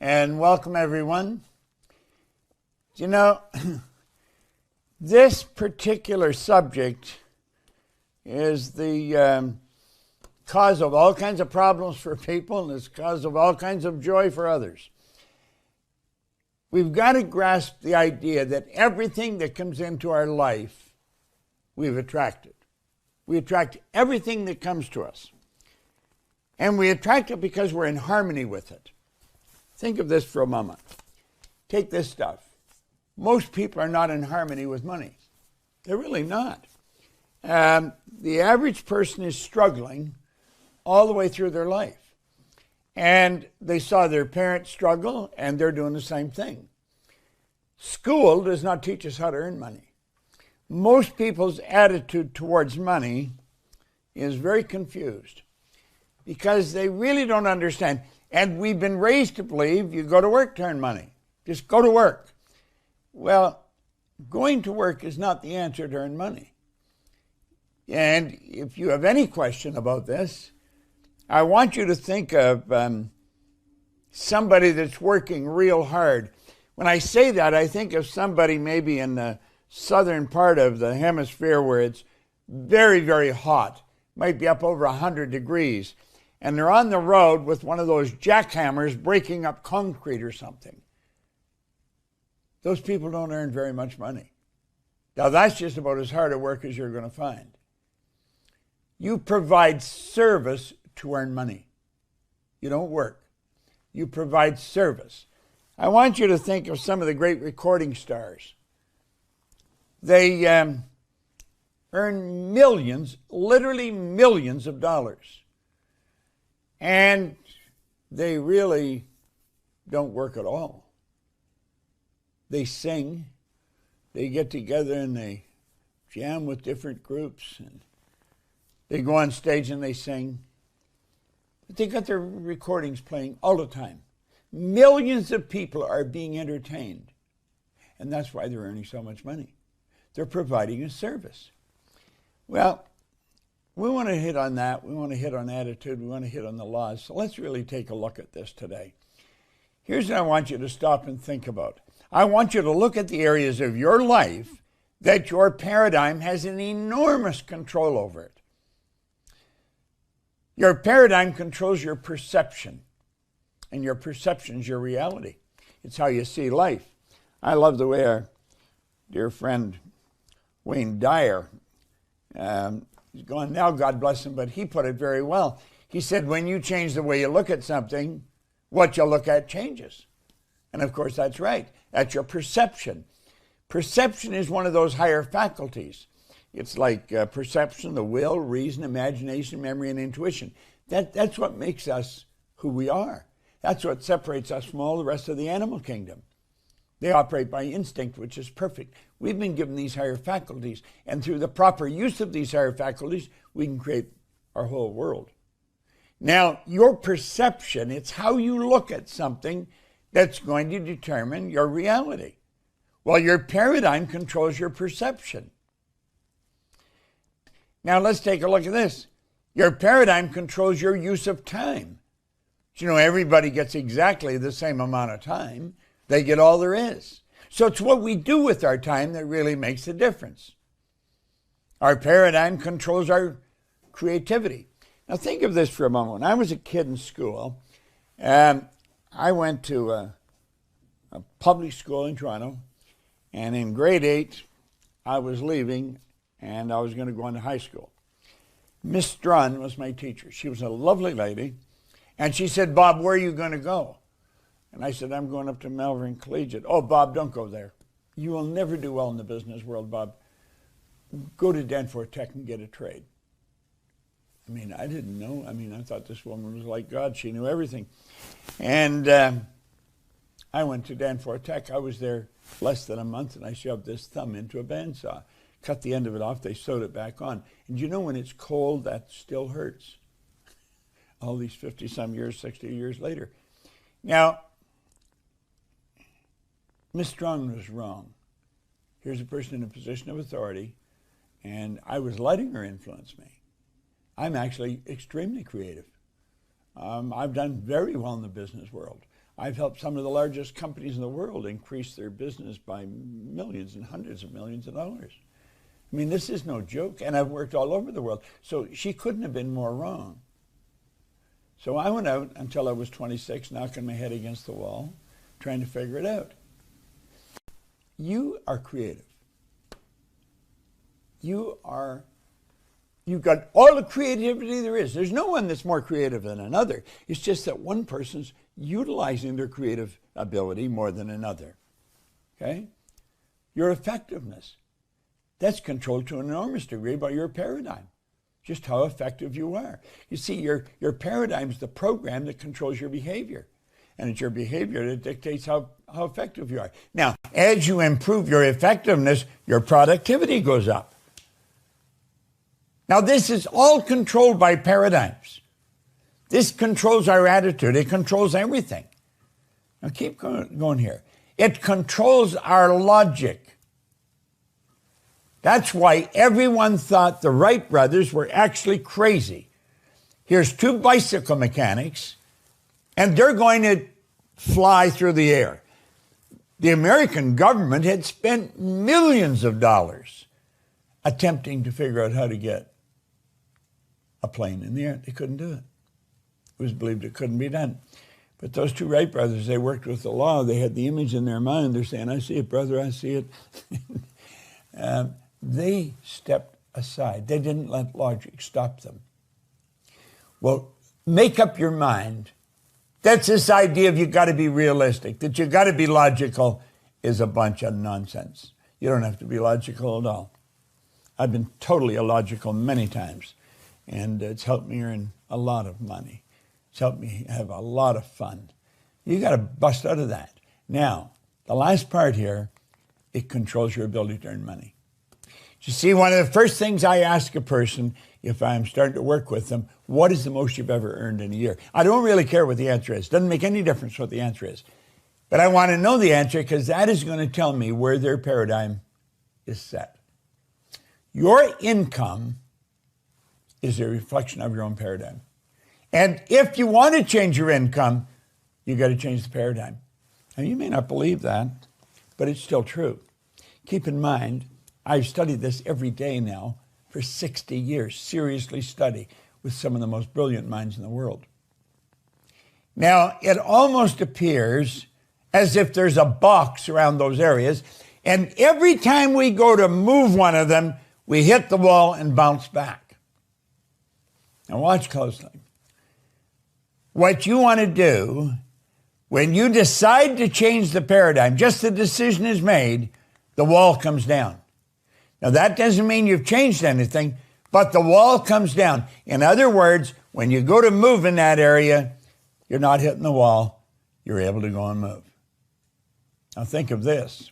and welcome everyone. You know, this particular subject is the cause of all kinds of problems for people, and it's cause of all kinds of joy for others. We've got to grasp the idea that everything that comes into our life, we've attracted. We attract everything that comes to us. And we attract it because we're in harmony with it. Think of this for a moment. Take this stuff. Most people are not in harmony with money. They're really not. The average person is struggling all the way through their life. And they saw their parents struggle, and they're doing the same thing. School does not teach us how to earn money. Most people's attitude towards money is very confused because they really don't understand. And we've been raised to believe you go to work to earn money. Just go to work. Well, going to work is not the answer to earn money. And if you have any question about this, I want you to think of somebody that's working real hard. When I say that, I think of somebody maybe in the southern part of the hemisphere where it's very, very hot, might be up over 100 degrees, and they're on the road with one of those jackhammers breaking up concrete or something. Those people don't earn very much money. Now, that's just about as hard a work as you're going to find. You provide service to earn money. You don't work. You provide service. I want you to think of some of the great recording stars. They earn millions, literally millions of dollars. And they really don't work at all. They sing, they get together and they jam with different groups, and they go on stage and they sing. But they got their recordings playing all the time. Millions of people are being entertained. And that's why they're earning so much money. They're providing a service. Well, we want to hit on that. We want to hit on attitude. We want to hit on the laws. So let's really take a look at this today. Here's what I want you to stop and think about. I want you to look at the areas of your life that your paradigm has an enormous control over it. Your paradigm controls your perception, and your perception is your reality. It's how you see life. I love the way our dear friend Wayne Dyer, he's gone now, God bless him, but he put it very well. He said, when you change the way you look at something, what you look at changes. And of course, that's right. That's your perception. Perception is one of those higher faculties. It's like perception, the will, reason, imagination, memory, and intuition. That's what makes us who we are. That's what separates us from all the rest of the animal kingdom. They operate by instinct, which is perfect. We've been given these higher faculties, and through the proper use of these higher faculties, we can create our whole world. Now, your perception, it's how you look at something that's going to determine your reality. Well, your paradigm controls your perception. Now, let's take a look at this. Your paradigm controls your use of time. You know, everybody gets exactly the same amount of time. They get all there is. So it's what we do with our time that really makes the difference. Our paradigm controls our creativity. Now think of this for a moment. When I was a kid in school, I went to a public school in Toronto, and in grade 8, I was leaving, and I was going to go into high school. Miss Strun was my teacher. She was a lovely lady, and she said, Bob, where are you going to go? And I said, I'm going up to Malvern Collegiate. Oh, Bob, don't go there. You will never do well in the business world, Bob. Go to Danforth Tech and get a trade. I mean, I didn't know. I mean, I thought this woman was like God. She knew everything. And I went to Danforth Tech. I was there less than a month, and I shoved this thumb into a bandsaw. Cut the end of it off. They sewed it back on. And you know, when it's cold, that still hurts. All these 50-some years, 60 years later. Now, Miss Strong was wrong. Here's a person in a position of authority, and I was letting her influence me. I'm actually extremely creative. I've done very well in the business world. I've helped some of the largest companies in the world increase their business by millions and hundreds of millions of dollars. I mean, this is no joke, and I've worked all over the world. So she couldn't have been more wrong. So I went out until I was 26, knocking my head against the wall, trying to figure it out. You are creative. You've got all the creativity there is. There's no one that's more creative than another. It's just that one person's utilizing their creative ability more than another. Okay? Your effectiveness, that's controlled to an enormous degree by your paradigm, just how effective you are. You see, your paradigm is the program that controls your behavior. And it's your behavior that dictates how effective you are. Now, as you improve your effectiveness, your productivity goes up. Now, this is all controlled by paradigms. This controls our attitude. It controls everything. Now, keep going here. It controls our logic. That's why everyone thought the Wright brothers were actually crazy. Here's two bicycle mechanics, and they're going to fly through the air. The American government had spent millions of dollars attempting to figure out how to get a plane in the air. They couldn't do it. It was believed it couldn't be done. But those two Wright brothers, they worked with the law. They had the image in their mind. They're saying, I see it, brother, I see it. They stepped aside. They didn't let logic stop them. Well, make up your mind. That's this idea of you've got to be realistic, that you've got to be logical is a bunch of nonsense. You don't have to be logical at all. I've been totally illogical many times, and it's helped me earn a lot of money. It's helped me have a lot of fun. You got to bust out of that. Now, the last part here, it controls your ability to earn money. You see, one of the first things I ask a person if I'm starting to work with them, what is the most you've ever earned in a year? I don't really care what the answer is. Doesn't make any difference what the answer is. But I want to know the answer because that is going to tell me where their paradigm is set. Your income is a reflection of your own paradigm. And if you want to change your income, you got to change the paradigm. Now, you may not believe that, but it's still true. Keep in mind, I've studied this every day now for 60 years, seriously study with some of the most brilliant minds in the world. Now, it almost appears as if there's a box around those areas, and every time we go to move one of them, we hit the wall and bounce back. Now, watch closely. What you want to do when you decide to change the paradigm, just the decision is made, the wall comes down. Now, that doesn't mean you've changed anything, but the wall comes down. In other words, when you go to move in that area, you're not hitting the wall. You're able to go and move. Now, think of this.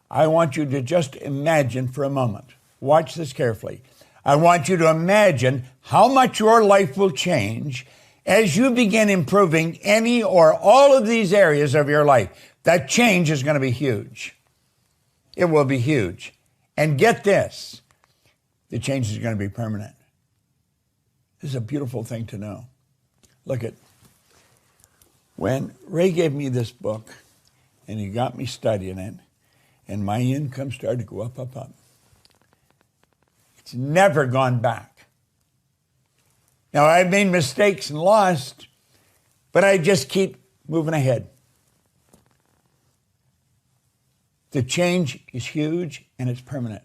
I want you to just imagine for a moment. Watch this carefully. I want you to imagine how much your life will change as you begin improving any or all of these areas of your life. That change is going to be huge. It will be huge. And get this, the change is going to be permanent. This is a beautiful thing to know. Look at, when Ray gave me this book, and he got me studying it, and my income started to go up, up, up. It's never gone back. Now, I've made mistakes and lost, but I just keep moving ahead. The change is huge and it's permanent.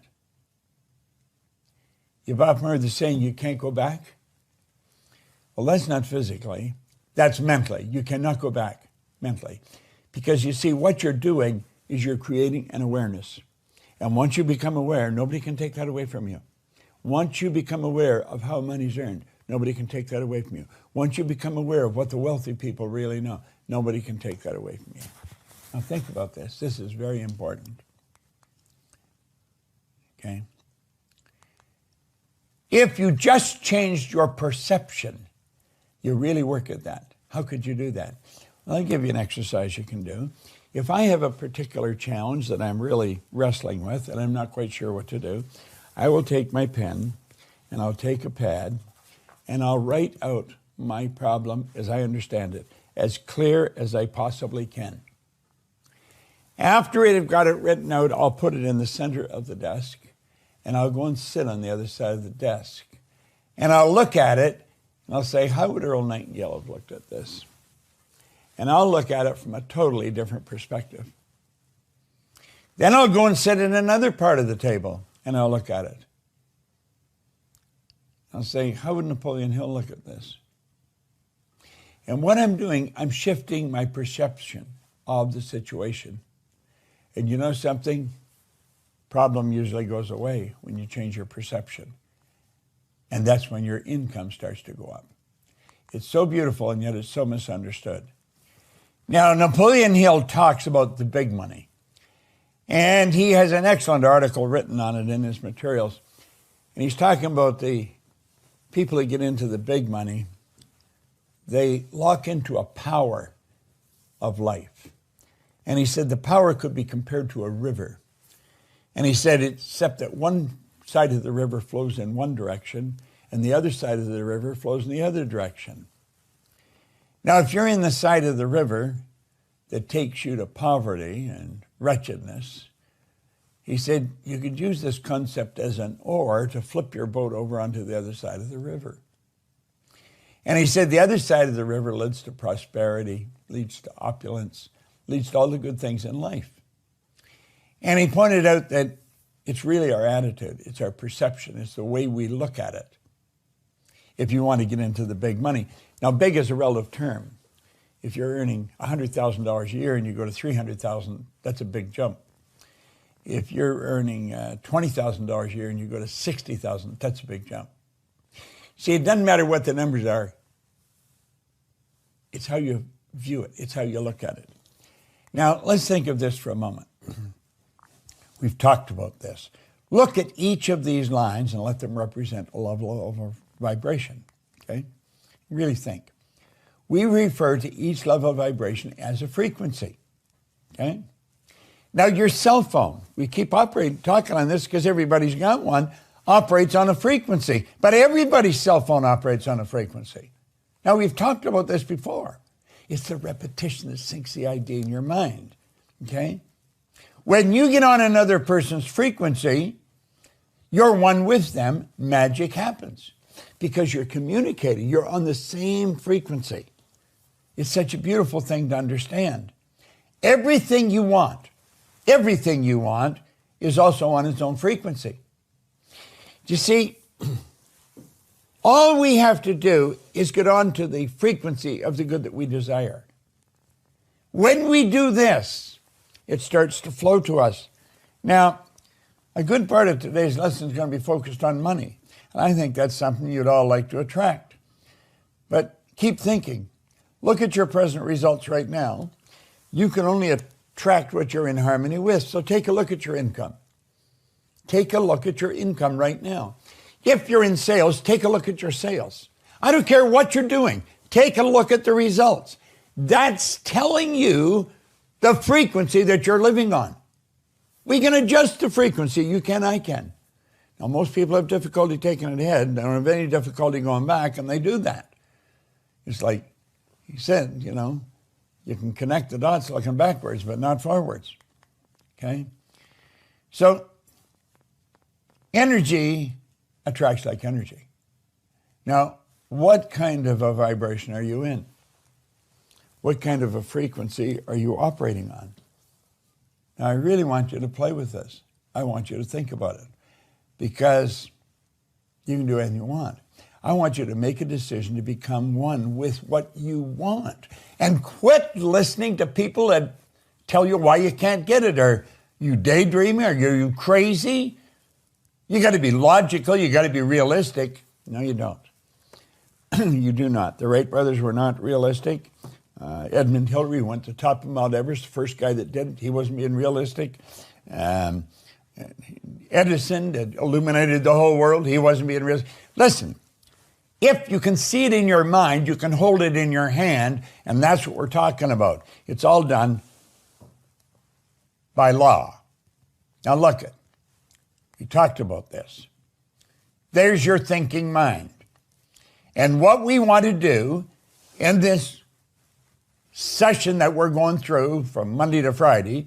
You've often heard the saying, you can't go back. Well, that's not physically, that's mentally. You cannot go back mentally. Because you see, what you're doing is you're creating an awareness. And once you become aware, nobody can take that away from you. Once you become aware of how money's earned, nobody can take that away from you. Once you become aware of what the wealthy people really know, nobody can take that away from you. Now think about this. This is very important. Okay? If you just changed your perception, you really work at that. How could you do that? Well, I'll give you an exercise you can do. If I have a particular challenge that I'm really wrestling with and I'm not quite sure what to do, I will take my pen and I'll take a pad and I'll write out my problem as I understand it. as clear as I possibly can. After I've got it written out, I'll put it in the center of the desk, and I'll go and sit on the other side of the desk. And I'll look at it, and I'll say, how would Earl Nightingale have looked at this? And I'll look at it from a totally different perspective. Then I'll go and sit in another part of the table, and I'll look at it. I'll say, how would Napoleon Hill look at this? And what I'm doing, I'm shifting my perception of the situation. And you know something? Problem usually goes away when you change your perception. And that's when your income starts to go up. It's so beautiful, and yet it's so misunderstood. Now, Napoleon Hill talks about the big money. And he has an excellent article written on it in his materials. And he's talking about the people that get into the big money. They lock into a power of life. And he said the power could be compared to a river. And he said, except that one side of the river flows in one direction, and the other side of the river flows in the other direction. Now, if you're in the side of the river that takes you to poverty and wretchedness, he said you could use this concept as an oar to flip your boat over onto the other side of the river. And he said the other side of the river leads to prosperity, leads to opulence, leads to all the good things in life. And he pointed out that it's really our attitude, it's our perception, it's the way we look at it. If you want to get into the big money. Now, big is a relative term. If you're earning $100,000 a year and you go to $300,000, that's a big jump. If you're earning $20,000 a year and you go to $60,000, that's a big jump. See, it doesn't matter what the numbers are. It's how you view it. It's how you look at it. Now, let's think of this for a moment. We've talked about this. Look at each of these lines and let them represent a level of vibration, okay? Really think. We refer to each level of vibration as a frequency, okay? Now, your cell phone, we keep talking on this because everybody's got one, operates on a frequency, but everybody's cell phone operates on a frequency. Now, we've talked about this before. It's the repetition that sinks the idea in your mind, okay? When you get on another person's frequency, you're one with them, magic happens because you're communicating. You're on the same frequency. It's such a beautiful thing to understand. Everything you want is also on its own frequency. You see, all we have to do is get on to the frequency of the good that we desire. When we do this, it starts to flow to us. Now, a good part of today's lesson is going to be focused on money. And I think that's something you'd all like to attract. But keep thinking. Look at your present results right now. You can only attract what you're in harmony with. So take a look at your income. Take a look at your income right now. If you're in sales, take a look at your sales. I don't care what you're doing. Take a look at the results. That's telling you the frequency that you're living on. We can adjust the frequency. You can, I can. Now, most people have difficulty taking it ahead. They don't have any difficulty going back, and they do that. It's like he said, you know, you can connect the dots looking backwards, but not forwards. Okay? So, energy attracts like energy. Now, what kind of a vibration are you in? What kind of a frequency are you operating on? Now, I really want you to play with this. I want you to think about it because you can do anything you want. I want you to make a decision to become one with what you want and quit listening to people that tell you why you can't get it. Are you daydreaming? Are you crazy? You got to be logical. You got to be realistic. No, you don't. You do not. The Wright brothers were not realistic. Edmund Hillary went to the top of Mount Everest, the first guy that did it. He wasn't being realistic. Edison that illuminated the whole world, he wasn't being realistic. Listen, if you can see it in your mind, you can hold it in your hand, and that's what we're talking about. It's all done by law. Now look it. We talked about this. There's your thinking mind. And what we want to do in this session that we're going through from Monday to Friday,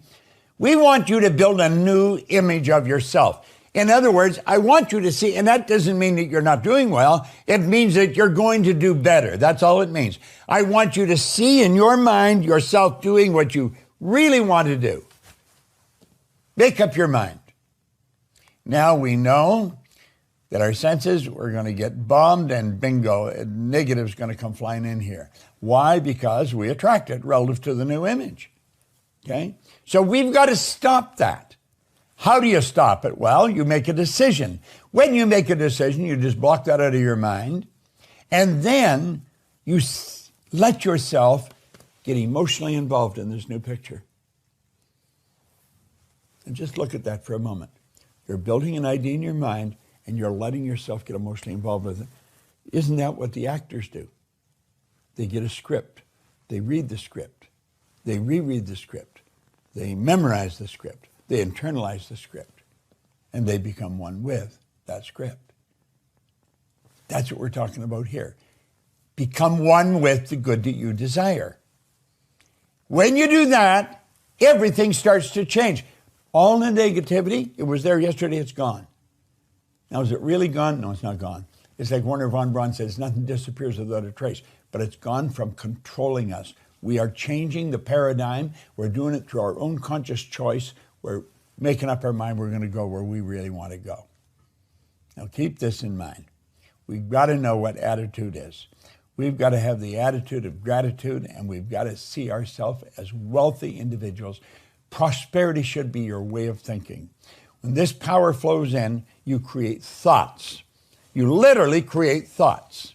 we want you to build a new image of yourself. In other words, I want you to see, and that doesn't mean that you're not doing well. It means that you're going to do better. That's all it means. I want you to see in your mind yourself doing what you really want to do. Make up your mind. Now we know that our senses, we're going to get bombed, and bingo, negative's going to come flying in here. Why? Because we attract it relative to the new image. Okay? So we've got to stop that. How do you stop it? Well, you make a decision. When you make a decision, you just block that out of your mind, and then you let yourself get emotionally involved in this new picture. And just look at that for a moment. You're building an idea in your mind, and you're letting yourself get emotionally involved with it. Isn't that what the actors do? They get a script. They read the script. They reread the script. They memorize the script. They internalize the script. And they become one with that script. That's what we're talking about here. Become one with the good that you desire. When you do that, everything starts to change. All the negativity, it was there yesterday, it's gone. Now, is it really gone? No, it's not gone. It's like Werner von Braun says, nothing disappears without a trace, but it's gone from controlling us. We are changing the paradigm. We're doing it through our own conscious choice. We're making up our mind we're going to go where we really want to go. Now, keep this in mind. We've got to know what attitude is. We've got to have the attitude of gratitude, and we've got to see ourselves as wealthy individuals. Prosperity should be your way of thinking. When this power flows in, you create thoughts. You literally create thoughts,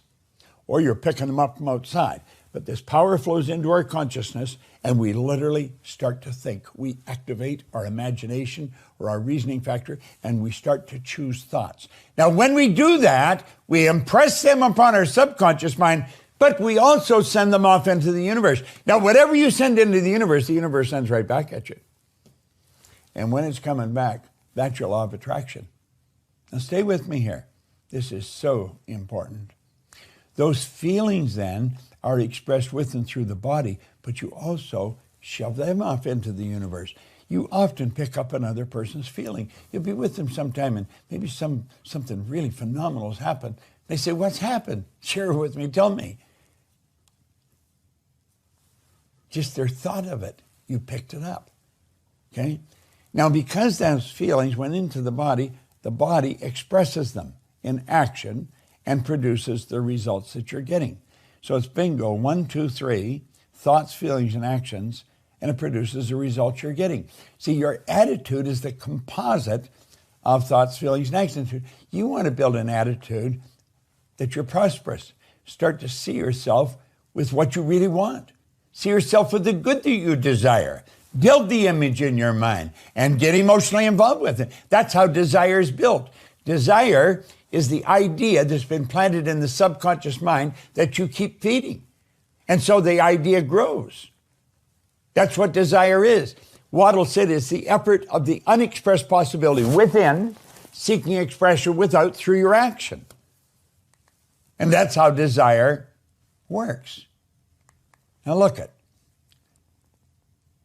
or you're picking them up from outside. But this power flows into our consciousness, and we literally start to think. We activate our imagination or our reasoning factor, and we start to choose thoughts. Now, when we do that, we impress them upon our subconscious mind, but we also send them off into the universe. Now, whatever you send into the universe sends right back at you. And when it's coming back, that's your law of attraction. Now, stay with me here. This is so important. Those feelings then are expressed with and through the body, but you also shove them off into the universe. You often pick up another person's feeling. You'll be with them sometime, and maybe something really phenomenal has happened. They say, what's happened? Share it with me. Tell me. Just their thought of it, you picked it up. Okay? Now, because those feelings went into the body expresses them in action and produces the results that you're getting. So it's bingo, 1, 2, 3, thoughts, feelings, and actions, and it produces the results you're getting. See, your attitude is the composite of thoughts, feelings, and actions. You want to build an attitude that you're prosperous. Start to see yourself with what you really want. See yourself with the good that you desire. Build the image in your mind and get emotionally involved with it. That's how desire is built. Desire is the idea that's been planted in the subconscious mind that you keep feeding. And so the idea grows. That's what desire is. Waddell said it's the effort of the unexpressed possibility within, seeking expression without through your action. And that's how desire works. Now look at.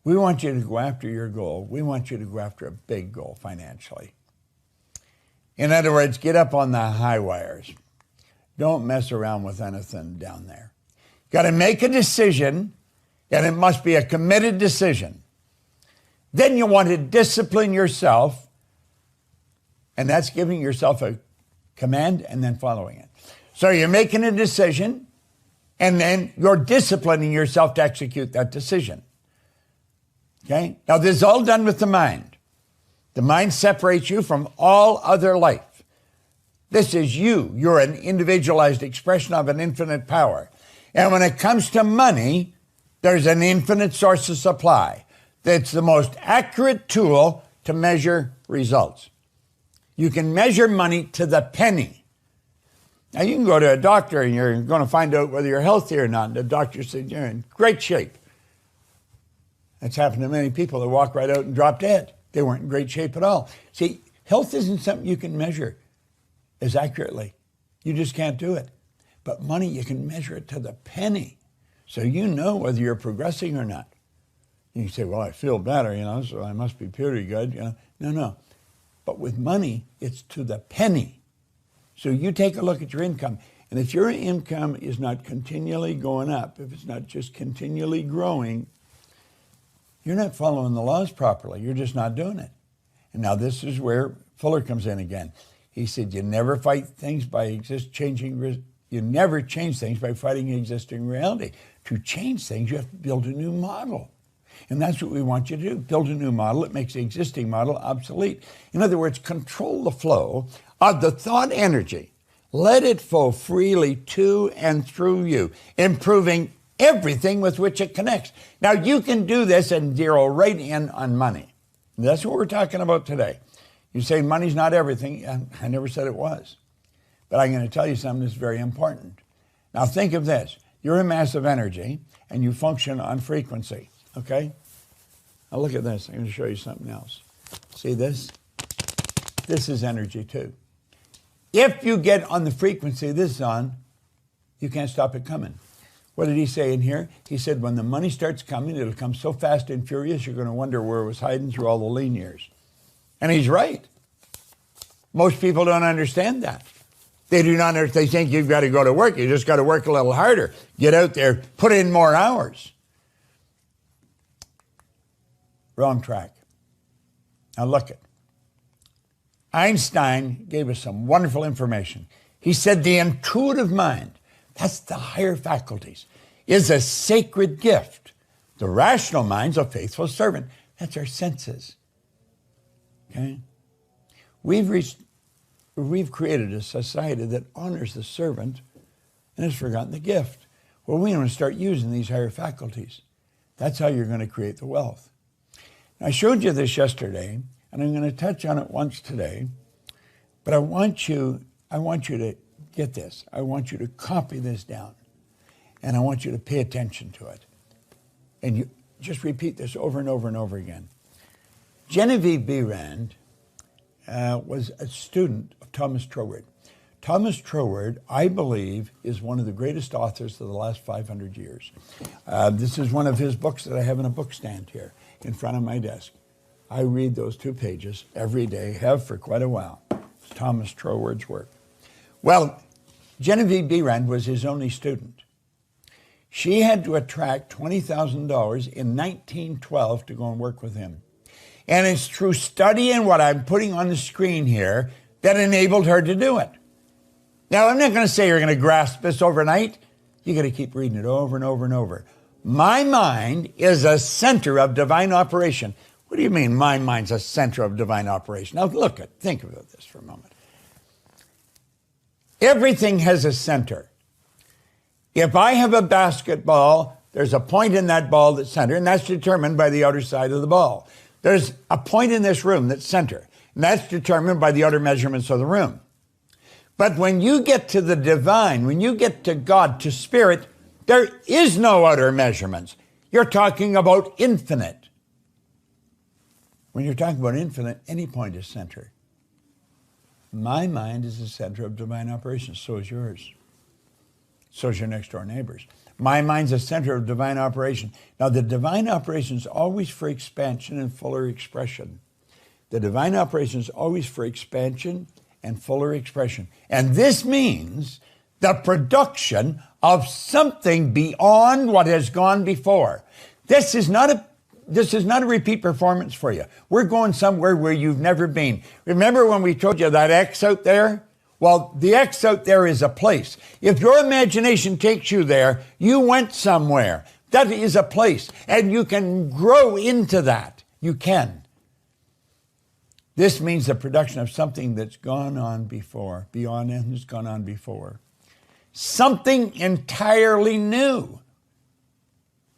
We want you to go after your goal. We want you to go after a big goal financially. In other words, get up on the high wires. Don't mess around with anything down there. Got to make a decision, and it must be a committed decision. Then you want to discipline yourself, and that's giving yourself a command and then following it. So you're making a decision, and then you're disciplining yourself to execute that decision. Okay? Now, this is all done with the mind. The mind separates you from all other life. This is you. You're an individualized expression of an infinite power. And when it comes to money, there's an infinite source of supply. That's the most accurate tool to measure results. You can measure money to the penny. Now, you can go to a doctor and you're going to find out whether you're healthy or not. And the doctor said, you're in great shape. That's happened to many people that walk right out and drop dead. They weren't in great shape at all. See, health isn't something you can measure as accurately. You just can't do it. But money, you can measure it to the penny. So you know whether you're progressing or not. You can say, well, I feel better, so I must be pretty good. No. But with money, it's to the penny. So you take a look at your income. And if your income is not continually going up, if it's not just continually growing, you're not following the laws properly. You're just not doing it. And now this is where Fuller comes in again. He said, you never fight things by you never change things by fighting existing reality. To change things, you have to build a new model. And that's what we want you to do. Build a new model. It makes the existing model obsolete. In other words, control the flow of the thought energy. Let it flow freely to and through you, improving everything with which it connects. Now, you can do this and zero right in on money. That's what we're talking about today. You say money's not everything. I never said it was. But I'm going to tell you something that's very important. Now, think of this. You're a mass of energy, and you function on frequency, okay? Now, look at this. I'm going to show you something else. See this? This is energy, too. If you get on the frequency this is on, you can't stop it coming. What did he say in here? He said, when the money starts coming, it'll come so fast and furious, you're going to wonder where it was hiding through all the lean years. And he's right. Most people don't understand that. They do not understand. They think you've got to go to work. You just got to work a little harder. Get out there, put in more hours. Wrong track. Now look it. Einstein gave us some wonderful information. He said the intuitive mind, that's the higher faculties, is a sacred gift. The rational mind's a faithful servant. That's our senses. Okay? We've created a society that honors the servant and has forgotten the gift. Well, we want to start using these higher faculties. That's how you're going to create the wealth. Now, I showed you this yesterday, and I'm going to touch on it once today, but I want you to get this. I want you to copy this down, and I want you to pay attention to it. And you just repeat this over and over and over again. Genevieve Behrend was a student of Thomas Troward. Thomas Troward, I believe, is one of the greatest authors of the last 500 years. This is one of his books that I have in a book stand here in front of my desk. I read those 2 pages every day, have for quite a while. It's Thomas Troward's work. Well, Genevieve Behrend was his only student. She had to attract $20,000 in 1912 to go and work with him. And it's through studying what I'm putting on the screen here that enabled her to do it. Now, I'm not going to say you're going to grasp this overnight. You got to keep reading it over and over and over. My mind is a center of divine operation. What do you mean my mind's a center of divine operation? Now, think about this for a moment. Everything has a center. If I have a basketball, there's a point in that ball that's center, and that's determined by the outer side of the ball. There's a point in this room that's center, and that's determined by the outer measurements of the room. But when you get to the divine, when you get to God, to spirit, there is no outer measurements. You're talking about infinite. When you're talking about infinite, any point is center. My mind is the center of divine operations. So is yours. So is your next door neighbor's. My mind's the center of divine operation. Now, the divine operation is always for expansion and fuller expression. The divine operation is always for expansion and fuller expression. And this means the production of something beyond what has gone before. This is not a repeat performance for you. We're going somewhere where you've never been. Remember when we told you that X out there? Well, the X out there is a place. If your imagination takes you there, you went somewhere. That is a place, and you can grow into that. You can. This means the production of something that's gone on before, beyond and has gone on before. Something entirely new.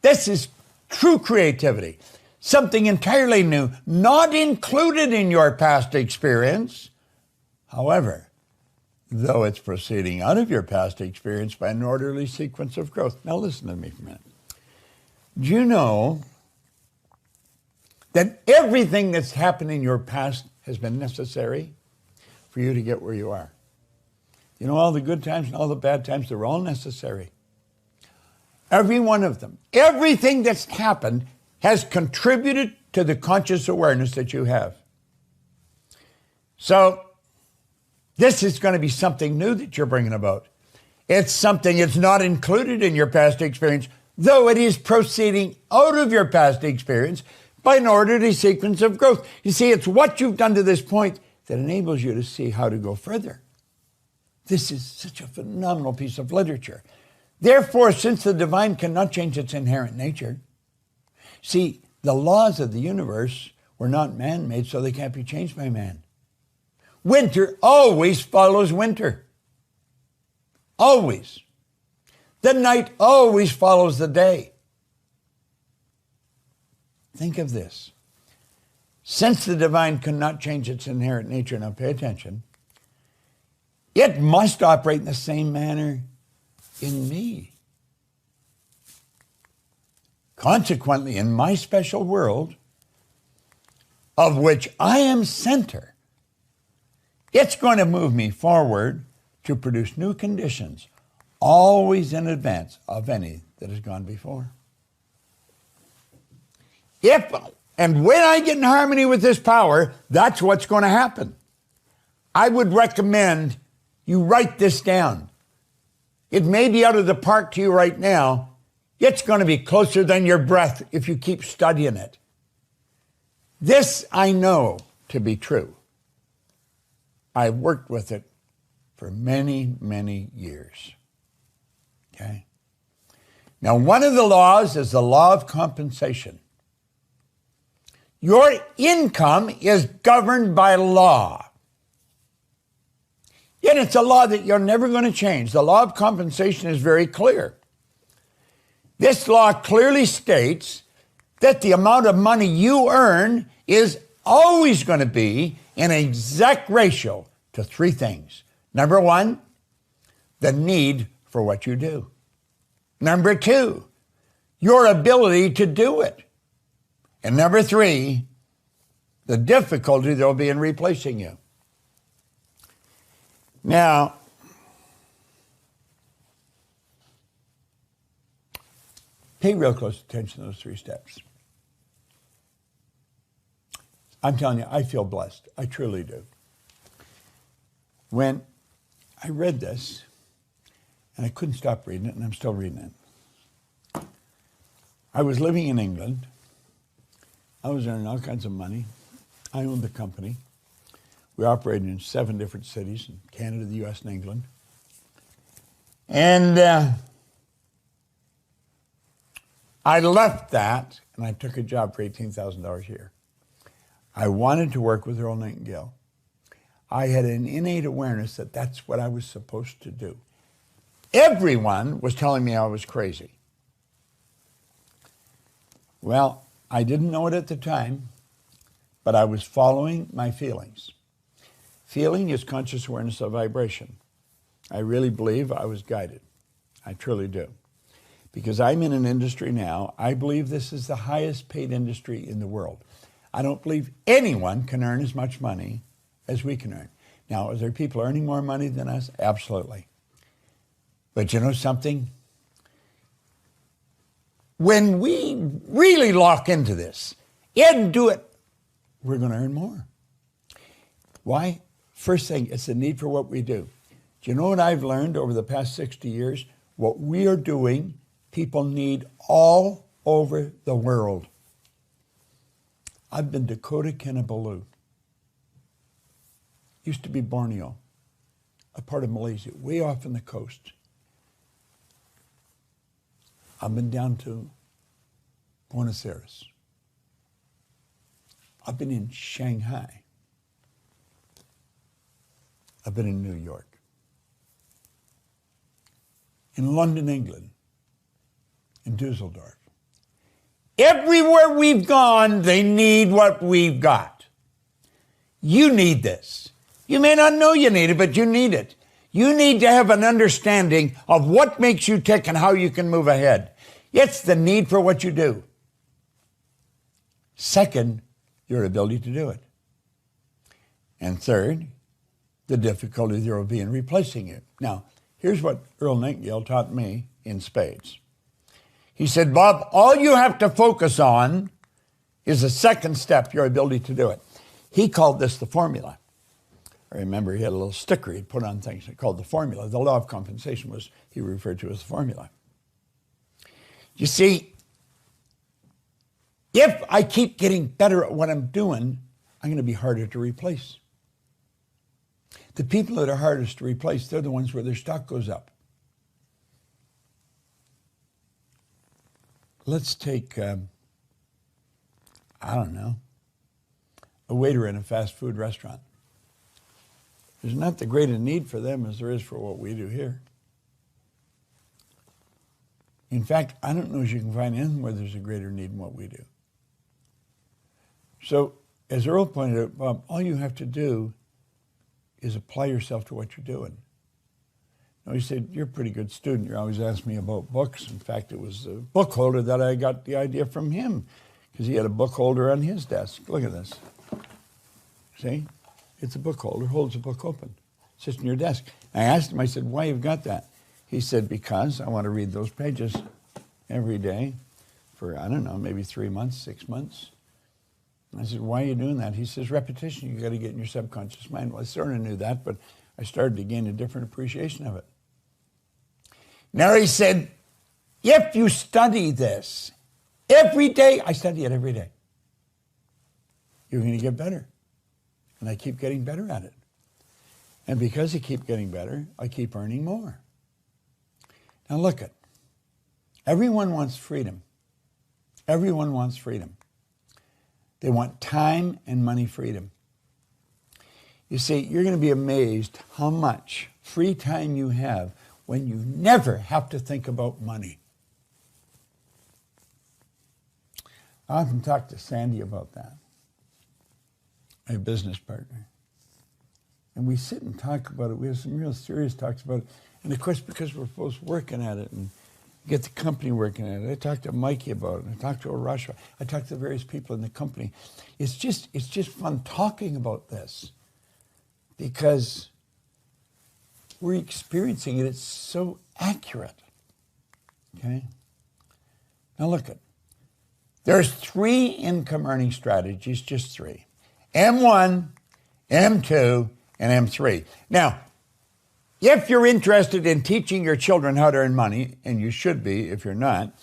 This is true creativity. Something entirely new, not included in your past experience. However, though it's proceeding out of your past experience by an orderly sequence of growth. Now listen to me for a minute. Do you know that everything that's happened in your past has been necessary for you to get where you are? You know, all the good times and all the bad times, they're all necessary. Every one of them. Everything that's happened has contributed to the conscious awareness that you have. So this is going to be something new that you're bringing about. It's something that's not included in your past experience, though it is proceeding out of your past experience by an orderly sequence of growth. You see, it's what you've done to this point that enables you to see how to go further. This is such a phenomenal piece of literature. Therefore, since the divine cannot change its inherent nature, see, the laws of the universe were not man-made, so they can't be changed by man. Winter always follows winter. Always. The night always follows the day. Think of this. Since the divine cannot change its inherent nature, now pay attention, it must operate in the same manner in me. Consequently, in my special world, of which I am center, it's going to move me forward to produce new conditions, always in advance of any that has gone before. If and when I get in harmony with this power, that's what's going to happen. I would recommend you write this down. It may be out of the park to you right now. It's going to be closer than your breath if you keep studying it. This I know to be true. I've worked with it for many, many years. Okay? Now, one of the laws is the law of compensation. Your income is governed by law. Yet it's a law that you're never going to change. The law of compensation is very clear. This law clearly states that the amount of money you earn is always going to be in an exact ratio to three things. Number one, the need for what you do. Number two, your ability to do it. And number three, the difficulty there will be in replacing you. Now, pay real close attention to those three steps. I'm telling you, I feel blessed. I truly do. When I read this, and I couldn't stop reading it, and I'm still reading it. I was living in England. I was earning all kinds of money. I owned the company. We operated in 7 different cities in Canada, the U.S., and England. And I left that, and I took a job for $18,000 a year. I wanted to work with Earl Nightingale. I had an innate awareness that that's what I was supposed to do. Everyone was telling me I was crazy. Well, I didn't know it at the time, but I was following my feelings. Feeling is conscious awareness of vibration. I really believe I was guided. I truly do. Because I'm in an industry now, I believe this is the highest paid industry in the world. I don't believe anyone can earn as much money as we can earn. Now, are there people earning more money than us? Absolutely. But you know something? When we really lock into this and do it, we're going to earn more. Why? First thing, it's the need for what we do. Do you know what I've learned over the past 60 years? What we are doing, people need all over the world. I've been to Kota Kinabalu. Used to be Borneo, a part of Malaysia, way off on the coast. I've been down to Buenos Aires. I've been in Shanghai. I've been in New York. In London, England. In Dusseldorf. Everywhere we've gone, they need what we've got. You need this. You may not know you need it, but you need it. You need to have an understanding of what makes you tick and how you can move ahead. It's the need for what you do. Second, your ability to do it. And third, the difficulty there will be in replacing you. Now, here's what Earl Nightingale taught me in spades. He said, Bob, all you have to focus on is the second step, your ability to do it. He called this the formula. I remember he had a little sticker he'd put on things called the formula. The law of compensation was he referred to as the formula. You see, if I keep getting better at what I'm doing, I'm going to be harder to replace. The people that are hardest to replace, they're the ones where their stock goes up. Let's take, I don't know, a waiter in a fast food restaurant. There's not the greater need for them as there is for what we do here. In fact, I don't know if you can find anything where there's a greater need in what we do. So, as Earl pointed out, Bob, all you have to do is apply yourself to what you're doing. Now, he said, you're a pretty good student. You always ask me about books. In fact, it was a book holder that I got the idea from him, because he had a book holder on his desk. Look at this. See? It's a book holder, holds a book open. It sits in your desk. I asked him, I said, why you've got that? He said, because I want to read those pages every day for, I don't know, maybe 3 months, 6 months. I said, why are you doing that? He says, repetition, you got to get in your subconscious mind. Well, I sort of knew that, but I started to gain a different appreciation of it. Now he said, if you study this every day, I study it every day, you're going to get better. And I keep getting better at it. And because I keep getting better, I keep earning more. Now look at, everyone wants freedom. Everyone wants freedom. They want time and money freedom. You see, you're going to be amazed how much free time you have when you never have to think about money. I often talk to Sandy about that, my business partner. And we sit and talk about it. We have some real serious talks about it. And of course, because we're both working at it and get the company working at it. I talked to Mikey about it. I talked to Arash. I talked to the various people in the company. It's just fun talking about this because we're experiencing it. It's so accurate. Okay? Now look at, there's 3 income earning strategies, just 3. M1, M2, and M3. Now, if you're interested in teaching your children how to earn money, and you should be if you're not,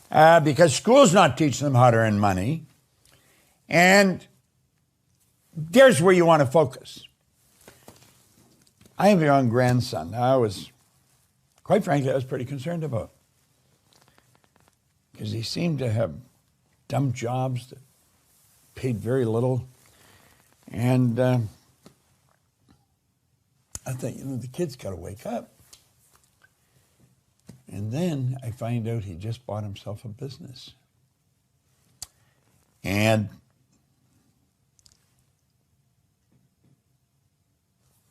because school's not teaching them how to earn money, and there's where you want to focus. I have a young grandson. Quite frankly, I was pretty concerned about, because he seemed to have dumb jobs that paid very little, and I thought, the kid's got to wake up. And then I find out he just bought himself a business. And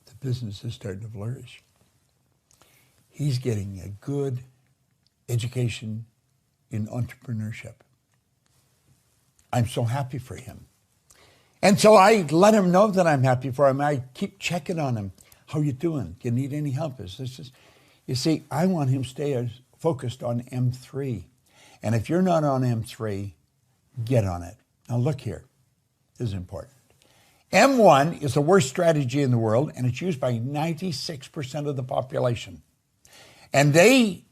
the business is starting to flourish. He's getting a good education in entrepreneurship. I'm so happy for him. And so I let him know that I'm happy for him. I keep checking on him. How you doing? Do you need any help? You see, I want him to stay focused on M3. And if you're not on M3, get on it. Now look here. This is important. M1 is the worst strategy in the world, and it's used by 96% of the population. And they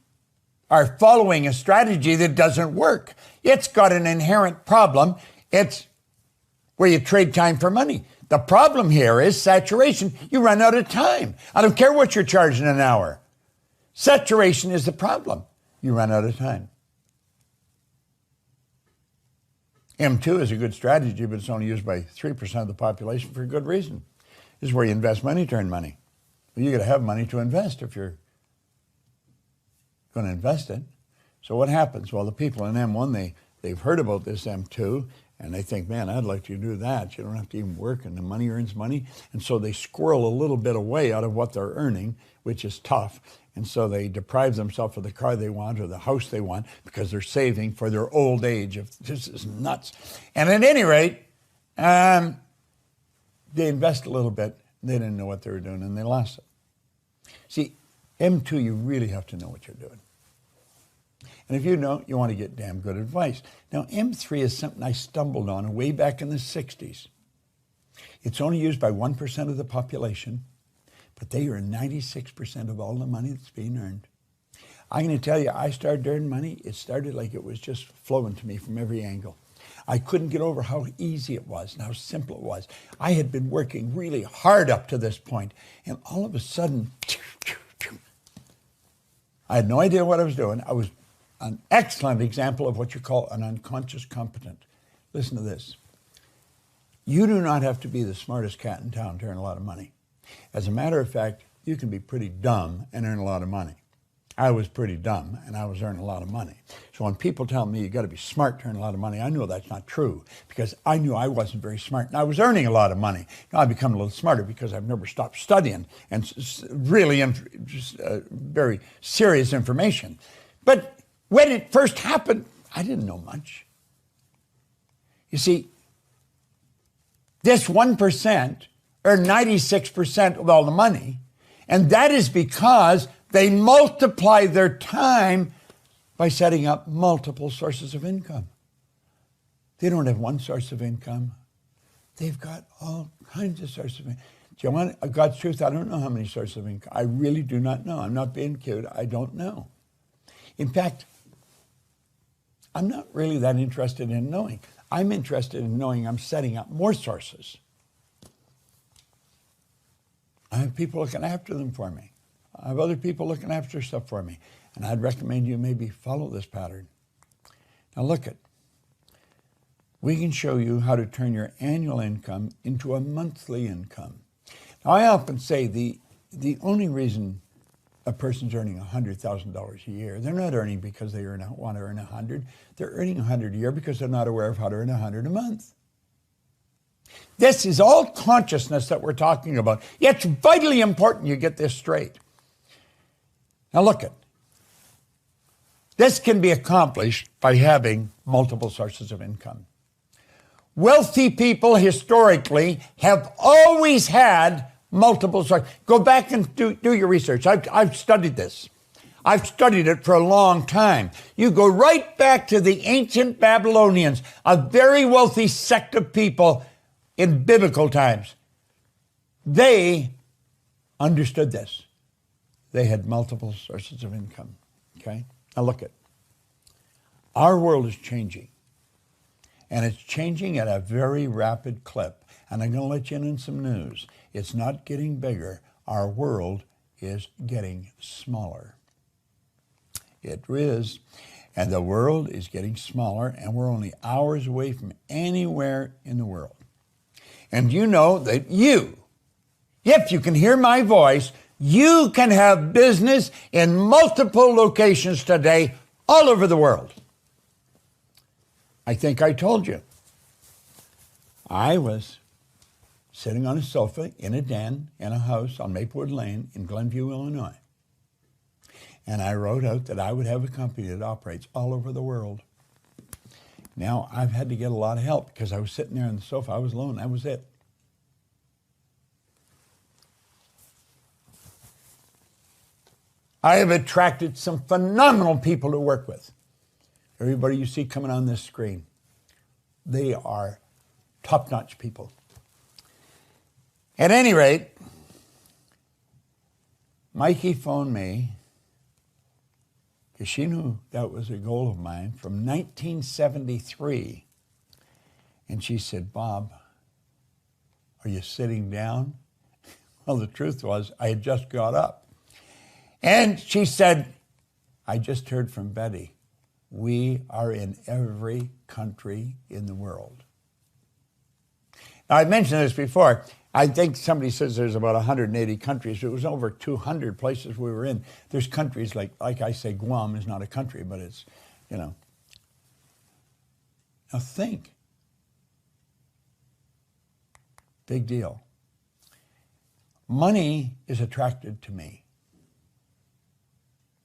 are following a strategy that doesn't work. It's got an inherent problem. It's where you trade time for money. The problem here is saturation. You run out of time. I don't care what you're charging an hour. Saturation is the problem. You run out of time. M2 is a good strategy, but it's only used by 3% of the population for a good reason. This is where you invest money to earn money. Well, you got to have money to invest if you're going to invest it. So what happens? Well, the people in M1, they've heard about this M2, and they think, man, I'd like you to do that. You don't have to even work, and the money earns money. And so they squirrel a little bit away out of what they're earning, which is tough. And so they deprive themselves of the car they want or the house they want because they're saving for their old age. This is nuts. And at any rate, they invest a little bit. They didn't know what they were doing, and they lost it. See, M2, you really have to know what you're doing. And if you don't, you want to get damn good advice. Now, M3 is something I stumbled on way back in the 60s. It's only used by 1% of the population, but they earn 96% of all the money that's being earned. I'm going to tell you, I started earning money. It started like it was just flowing to me from every angle. I couldn't get over how easy it was and how simple it was. I had been working really hard up to this point, and all of a sudden, I had no idea what I was doing. I was an excellent example of what you call an unconscious competent. Listen to this. You do not have to be the smartest cat in town to earn a lot of money. As a matter of fact, you can be pretty dumb and earn a lot of money. I was pretty dumb and I was earning a lot of money. So when people tell me you got to be smart to earn a lot of money, I know that's not true because I knew I wasn't very smart and I was earning a lot of money. Now I've become a little smarter because I've never stopped studying and really very serious information. But when it first happened, I didn't know much. You see, this 1% earn 96% of all the money, and that is because they multiply their time by setting up multiple sources of income. They don't have one source of income. They've got all kinds of sources of income. Do you want God's truth? I don't know how many sources of income. I really do not know. I'm not being cute. I don't know. In fact, I'm not really that interested in knowing. I'm interested in knowing I'm setting up more sources. I have people looking after them for me. I have other people looking after stuff for me. And I'd recommend you maybe follow this pattern. Now look it. We can show you how to turn your annual income into a monthly income. Now I often say the only reason a person's earning $100,000 a year, they're not earning because they want to earn 100. They're earning 100 a year because they're not aware of how to earn 100 a month. This is all consciousness that we're talking about. It's vitally important you get this straight. Now look it. This can be accomplished by having multiple sources of income. Wealthy people historically have always had multiple sources. Go back and do your research. I've studied this. I've studied it for a long time. You go right back to the ancient Babylonians, a very wealthy sect of people in biblical times. They understood this. They had multiple sources of income. Okay? Now look at. Our world is changing. And it's changing at a very rapid clip. And I'm going to let you in on some news. It's not getting bigger. Our world is getting smaller. It is. And the world is getting smaller, and we're only hours away from anywhere in the world. And you know that if you can hear my voice, you can have business in multiple locations today all over the world. I think I told you. I was sitting on a sofa in a den in a house on Maplewood Lane in Glenview, Illinois. And I wrote out that I would have a company that operates all over the world. Now, I've had to get a lot of help because I was sitting there on the sofa. I was alone. That was it. I have attracted some phenomenal people to work with. Everybody you see coming on this screen, they are top-notch people. At any rate, Mikey phoned me because she knew that was a goal of mine from 1973. And she said, Bob, are you sitting down? Well, the truth was I had just got up. And she said, I just heard from Betty. We are in every country in the world. Now, I mentioned this before. I think somebody says there's about 180 countries. It was over 200 places we were in. There's countries like I say, Guam is not a country, but it's, Now think. Big deal. Money is attracted to me.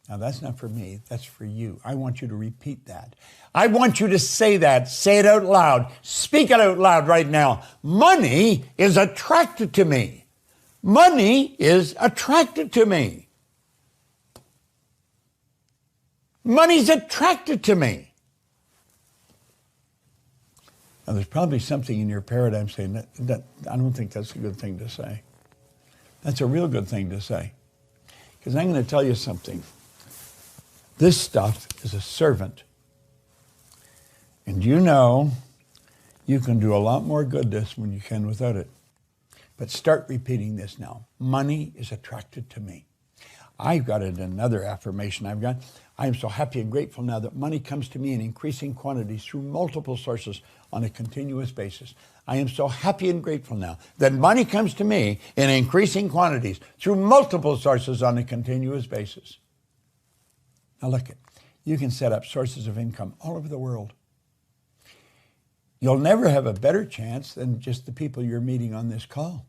Now, that's not for me. That's for you. I want you to repeat that. I want you to say that. Say it out loud. Speak it out loud right now. Money is attracted to me. Money is attracted to me. Money's attracted to me. Now, there's probably something in your paradigm saying that I don't think that's a good thing to say. That's a real good thing to say. Because I'm going to tell you something. This stuff is a servant. And you know you can do a lot more good this when you can without it. But start repeating this now. Money is attracted to me. I've got it in another affirmation I've got. I am so happy and grateful now that money comes to me in increasing quantities through multiple sources on a continuous basis. I am so happy and grateful now that money comes to me in increasing quantities through multiple sources on a continuous basis. Now look, you can set up sources of income all over the world. You'll never have a better chance than just the people you're meeting on this call.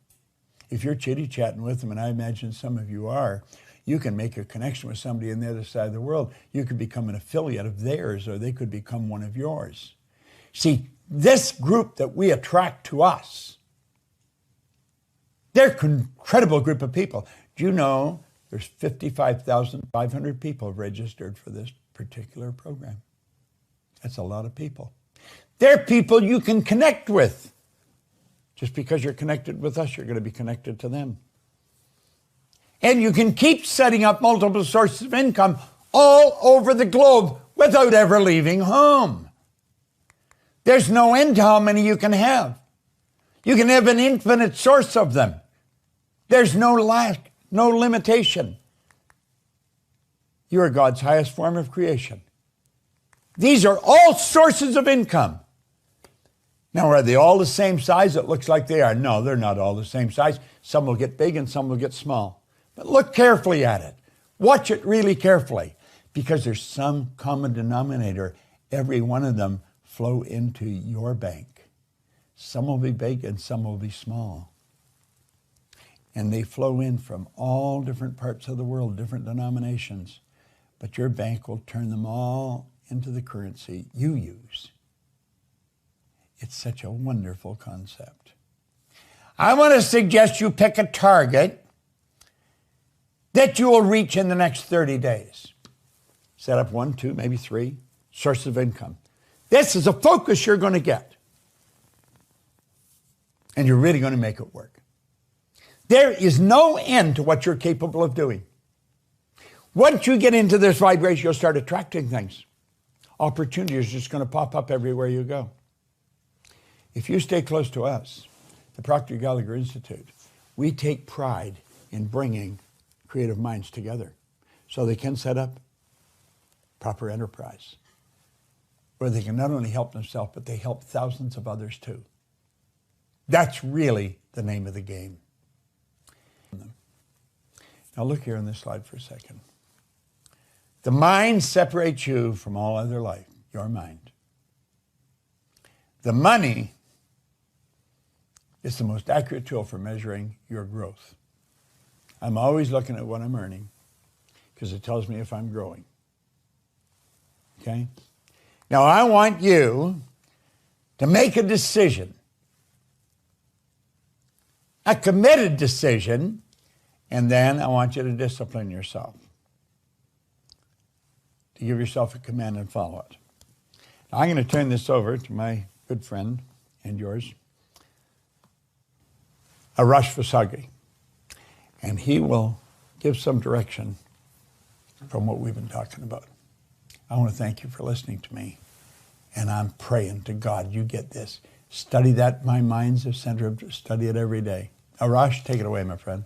If you're chitty-chatting with them, and I imagine some of you are, you can make a connection with somebody on the other side of the world. You could become an affiliate of theirs, or they could become one of yours. See, this group that we attract to us, they're an incredible group of people. Do you know there's 55,500 people registered for this particular program? That's a lot of people. They're people you can connect with. Just because you're connected with us, you're going to be connected to them. And you can keep setting up multiple sources of income all over the globe without ever leaving home. There's no end to how many you can have. You can have an infinite source of them. There's no lack, no limitation. You are God's highest form of creation. These are all sources of income. Now, are they all the same size? It looks like they are. No, they're not all the same size. Some will get big and some will get small. But look carefully at it. Watch it really carefully, because there's some common denominator. Every one of them flow into your bank. Some will be big and some will be small. And they flow in from all different parts of the world, different denominations. But your bank will turn them all into the currency you use. It's such a wonderful concept. I want to suggest you pick a target that you will reach in the next 30 days. Set up 1, 2, maybe 3 sources of income. This is a focus you're going to get. And you're really going to make it work. There is no end to what you're capable of doing. Once you get into this vibration, you'll start attracting things. Opportunity is just going to pop up everywhere you go. If you stay close to us, the Proctor Gallagher Institute, we take pride in bringing creative minds together so they can set up proper enterprise where they can not only help themselves, but they help thousands of others too. That's really the name of the game. Now look here on this slide for a second. The mind separates you from all other life, your mind. The money is the most accurate tool for measuring your growth. I'm always looking at what I'm earning because it tells me if I'm growing. Okay? Now I want you to make a decision, a committed decision, and then I want you to discipline yourself. To give yourself a command and follow it. Now, I'm going to turn this over to my good friend and yours, Arash Vasagi, and he will give some direction from what we've been talking about. I want to thank you for listening to me, and I'm praying to God you get this. Study that. My mind's a center of study it every day. Arash, take it away, my friend.